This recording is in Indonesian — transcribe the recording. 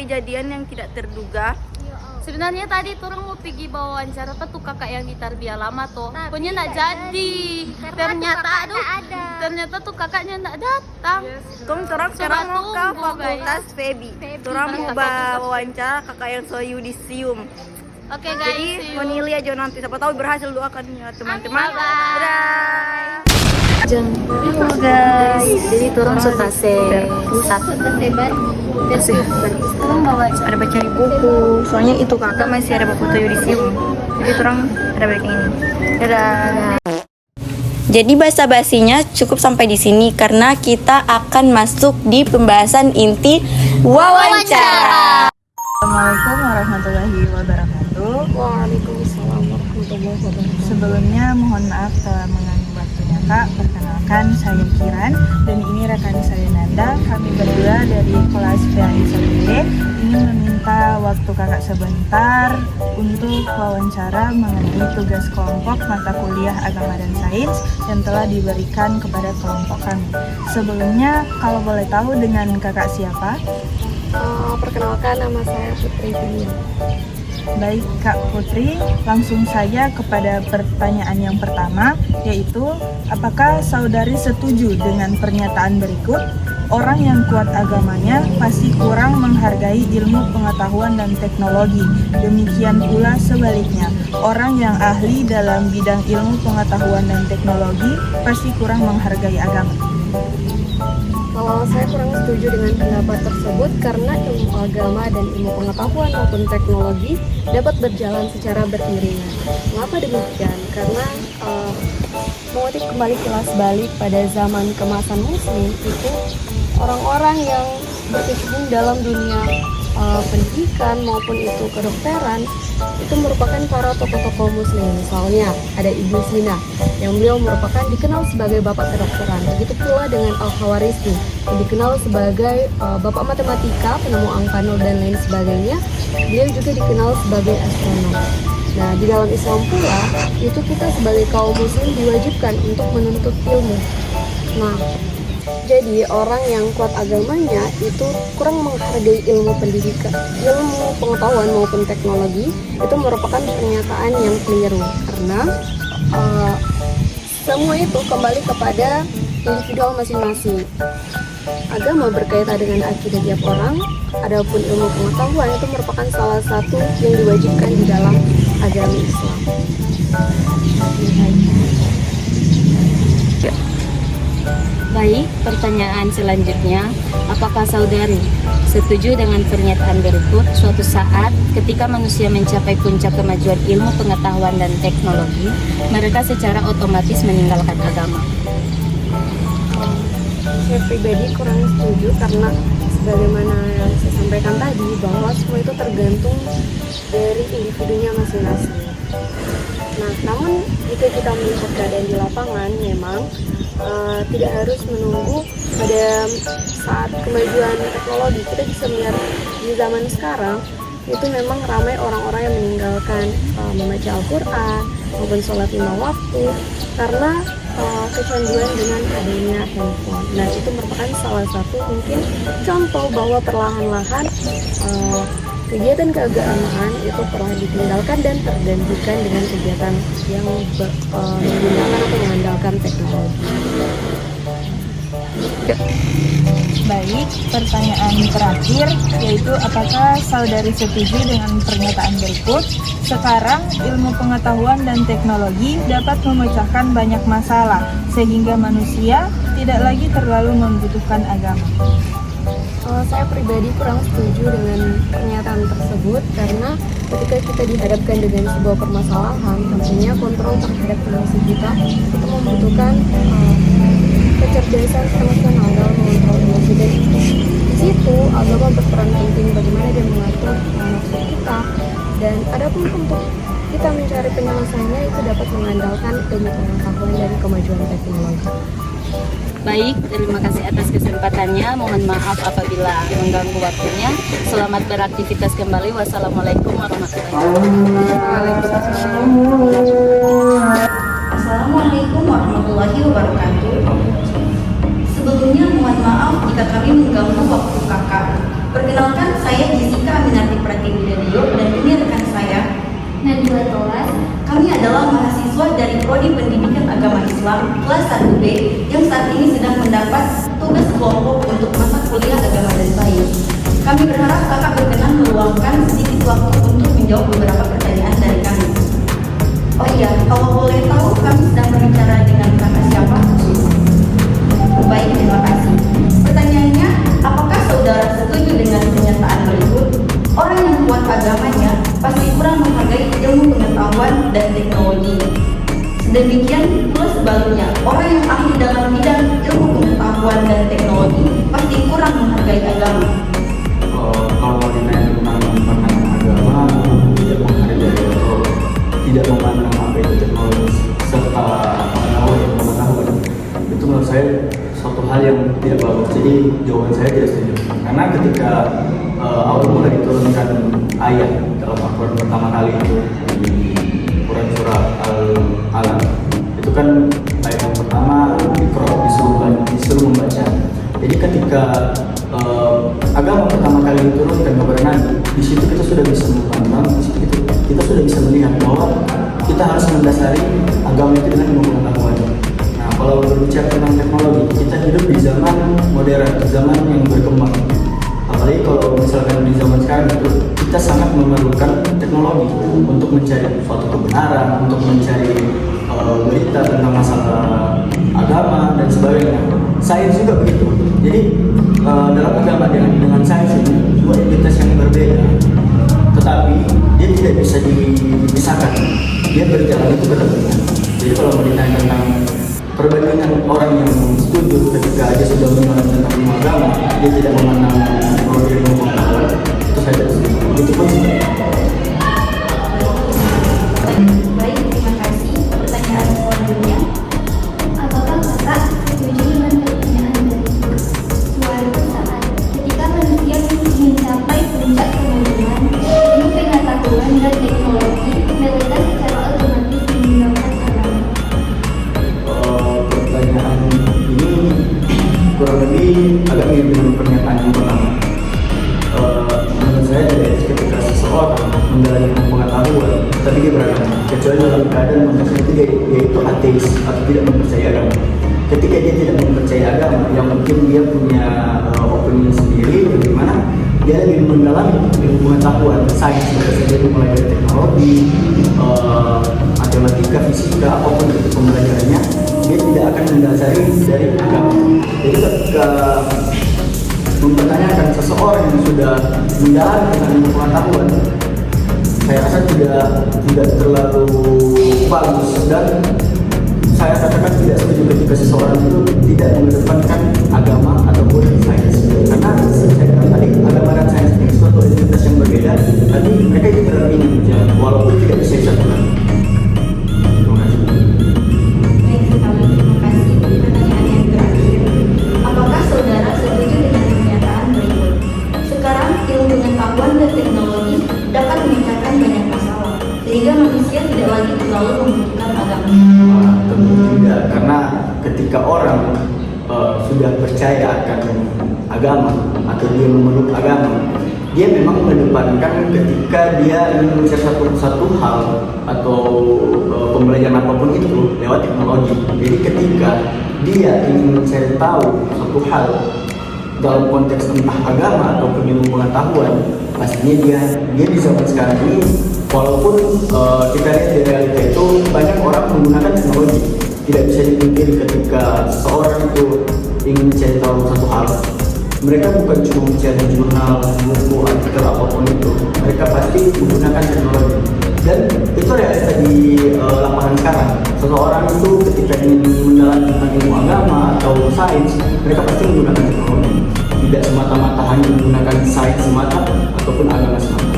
kejadian yang tidak terduga. Sebenarnya tadi turun mau pergi bawa wawancara tuh kakak yang di Tarbiyah lama tuh. Pokoknya nggak jadi. Ternyata tuh kakaknya nggak datang. Tong sekarang mau ke Fakultas Febi. Orang mau bawa wawancara kakak yang so yudisium. Oke guys. Jadi menilai aja nanti. Siapa tahu berhasil, doakan ya teman-teman. Bye. Halo guys. Jadi turun sutase satu Ada baca di buku. Soalnya itu kakak masih ada buku yudisium. Jadi orang ada baca ini. Dadah. Jadi basa-basinya cukup sampai di sini karena kita akan masuk di pembahasan inti wawancara. Assalamualaikum warahmatullahi wabarakatuh. Waalaikumsalam warahmatullahi wabarakatuh. Sebelumnya mohon maaf telah mengganggu waktunya Kak. Perkenalkan saya Kiran dan ini rekan saya Nanda. Kami berdua dari kelas PAI 1B ingin meminta waktu Kakak sebentar untuk wawancara mengenai tugas kelompok mata kuliah agama dan sains yang telah diberikan kepada kelompok kami. Sebelumnya kalau boleh tahu dengan Kakak siapa? Perkenalkan, nama saya Putri Bini. Baik Kak Putri, langsung saja kepada pertanyaan yang pertama, yaitu apakah saudari setuju dengan pernyataan berikut? Orang yang kuat agamanya pasti kurang menghargai ilmu pengetahuan dan teknologi. Demikian pula sebaliknya, orang yang ahli dalam bidang ilmu pengetahuan dan teknologi pasti kurang menghargai agama. Kalau saya kurang setuju dengan pendapat tersebut karena ilmu agama dan ilmu pengetahuan maupun teknologi dapat berjalan secara beriringan. Mengapa demikian? Karena mengutip kembali kilas balik pada zaman kemasan muslim itu orang-orang yang berkecimpung dalam dunia pendidikan maupun itu kedokteran itu merupakan para tokoh-tokoh muslim. Misalnya ada Ibnu Sina yang beliau merupakan dikenal sebagai bapak kedokteran. Begitu pula dengan Al-Khawarizmi yang dikenal sebagai bapak matematika, penemu angka nol dan lain sebagainya. Beliau juga dikenal sebagai astronom. Nah, di dalam Islam pula itu kita sebagai kaum muslim diwajibkan untuk menuntut ilmu. Nah, jadi orang yang kuat agamanya itu kurang menghargai ilmu pendidikan, ilmu pengetahuan maupun teknologi itu merupakan pernyataan yang keliru karena semua itu kembali kepada individual masing-masing. Agama berkaitan dengan akidah tiap orang, adapun ilmu pengetahuan itu merupakan salah satu yang diwajibkan di dalam agama Islam. Baik, pertanyaan selanjutnya, apakah saudari setuju dengan pernyataan berikut? Suatu saat ketika manusia mencapai puncak kemajuan ilmu pengetahuan dan teknologi, mereka secara otomatis meninggalkan agama. Saya pribadi kurang setuju karena sebagaimana yang saya sampaikan tadi bahwa semua itu tergantung dari individunya masing-masing. Nah, namun jika kita melihat keadaan di lapangan memang tidak harus menunggu pada saat kemajuan teknologi. Kita bisa melihat di zaman sekarang itu memang ramai orang-orang yang meninggalkan membaca Al-Quran maupun sholat 5 waktu karena kecanduan dengan adanya handphone. Nah, itu merupakan salah satu mungkin contoh bahwa perlahan-lahan kegiatan keagamaan itu pernah ditinggalkan dan tergantikan dengan kegiatan yang menggunakan atau mengandalkan teknologi. Baik, pertanyaan terakhir yaitu apakah saudari setuju dengan pernyataan berikut? Sekarang ilmu pengetahuan dan teknologi dapat memecahkan banyak masalah sehingga manusia tidak lagi terlalu membutuhkan agama. Saya pribadi kurang setuju dengan pernyataan tersebut karena ketika kita dihadapkan dengan sebuah permasalahan, tentunya kontrol terhadap emosi kita itu membutuhkan kecerdasan emosional dalam mengontrol emosi, dan di situ agama berperan penting bagaimana dia mengatur nafsu kita, dan adapun untuk kita mencari penyelesaiannya itu dapat mengandalkan ilmu pengetahuan dan kemajuan teknologi. Baik, terima kasih atas kesempatannya. Mohon maaf apabila mengganggu waktunya. Selamat beraktivitas kembali. Wassalamualaikum warahmatullahi wabarakatuh. Assalamualaikum warahmatullahi wabarakatuh. Sebelumnya mohon maaf jika kami mengganggu waktu kakak. Perkenalkan, saya Jessica 1B yang saat ini sedang mendapat tugas kelompok untuk mata kuliah agama dan sains. Kami berharap kakak berkenan meluangkan sedikit waktu untuk menjawab beberapa pertanyaan dari kami. Oh iya, kalau boleh tahu kami sedang berbicara dengan kakak siapa? Baik, terima kasih. Pertanyaannya, apakah saudara setuju dengan pernyataan berikut? Orang yang kuat agamanya pasti kurang menghargai ilmu pengetahuan dan teknologi. Demikian pula sebaliknya, orang yang ahli dalam bidang ilmu pengetahuan dan teknologi pasti kurang menghargai agama. Kalau mau ditanya tentang pandangan agama, tidak menghargai atau tidak memandang apa itu teknologi serta pengetahuan, itu menurut saya suatu hal yang tidak bagus. Jadi jawaban saya tidak setuju. Karena ketika Allah mulai diturunkan ayat dalam Al-Quran pertama kali itu di Quran surah Al-Alaq, itu kan ayat yang pertama disuruh membaca. Jadi ketika agama pertama kali diturunkan kepada Nabi, di situ kita sudah bisa memandang, kita sudah bisa melihat bahwa kita harus mendasari agama itu dengan ilmu pengetahuan. Nah, kalau berbicara tentang teknologi, kita hidup di zaman modern, zaman yang berkembang. Apalagi kalau misalkan di zaman sekarang itu kita sangat memerlukan teknologi untuk mencari suatu kebenaran, untuk mencari berita tentang masalah agama dan sebagainya. Sains juga begitu. Jadi dalam agama dengan sains ini dua entitas yang berbeda, tetapi dia tidak bisa dipisahkan. Dia berjalan itu berdampingan. Jadi kalau mau ditanya tentang perbandingan orang yang setuju ketika dia sudah mengenal tentang ilmu agama, dia tidak memandang teknologi ilmu pengetahuan, itu saja. Itu pun Baik, terima kasih. Pertanyaan selanjutnya, Apakah kakak setuju dengan pertanyaan berikut? Suatu saat, ketika manusia mencapai puncak kemajuan, ilmu pengetahuan dan teknologi, mereka secara otomatis meninggalkan agama. Pertanyaan ini kurang lebih agak mirip dengan pernyataan yang pertama. Menurut saya tidak etis ketika seseorang menjalani ilmu pengetahuan tapi dia beragama, kecuali dalam keadaan konteks itu dia itu ateis atau tidak mempercayai agama. Ketika dia tidak mempercayai agama, yang mungkin dia punya opini sendiri, bagaimana dia lebih mendalami ilmu pengetahuan sains, saja mulai dari teknologi, matematika, fisika, apapun itu pembelajarannya, dia tidak akan mendasari dari agama. Jadi ketika mempertanyakan seseorang yang sudah mendalami tentang ilmu pengetahuan, saya rasa tidak terlalu bagus, dan saya katakan tidak setuju ketika seseorang itu tidak mengedepankan agama ataupun sains. Karena saya katakan tadi, agama dan sains ini suatu entitas yang berbeda, tapi mereka itu berdampingan berjalan walaupun tidak bisa disatukan. Terima kasih. baik sekali, terima kasih. Pertanyaan yang terakhir, apakah saudara setuju dengan pernyataan berikut? Sekarang ilmu pengetahuan dan teknologi dapat memecahkan banyak masalah, sehingga manusia tidak lagi terlalu membutuhkan agama. Tentu tidak, karena ketika orang sudah percaya akan agama atau dia memeluk agama, dia memang mengedepankan ketika dia ingin mencari satu hal atau pembelajaran apapun itu lewat teknologi. Jadi ketika dia ingin mencari tahu satu hal dalam konteks entah agama atau ilmu pengetahuan, pastinya dia di zaman sekarang ini, walaupun kita lihat di realita itu banyak orang menggunakan teknologi. Tidak bisa dipungkiri ketika seorang itu ingin mencari tahu satu hal, mereka bukan cuma mencari jurnal, buku, artikel apapun itu, mereka pasti menggunakan teknologi. Dan itu realita di lapangan sekarang. Seseorang itu ketika ingin mendalami tentang ilmu agama atau sains, mereka pasti menggunakan teknologi. Tidak semata-mata hanya menggunakan sains semata ataupun agama semata.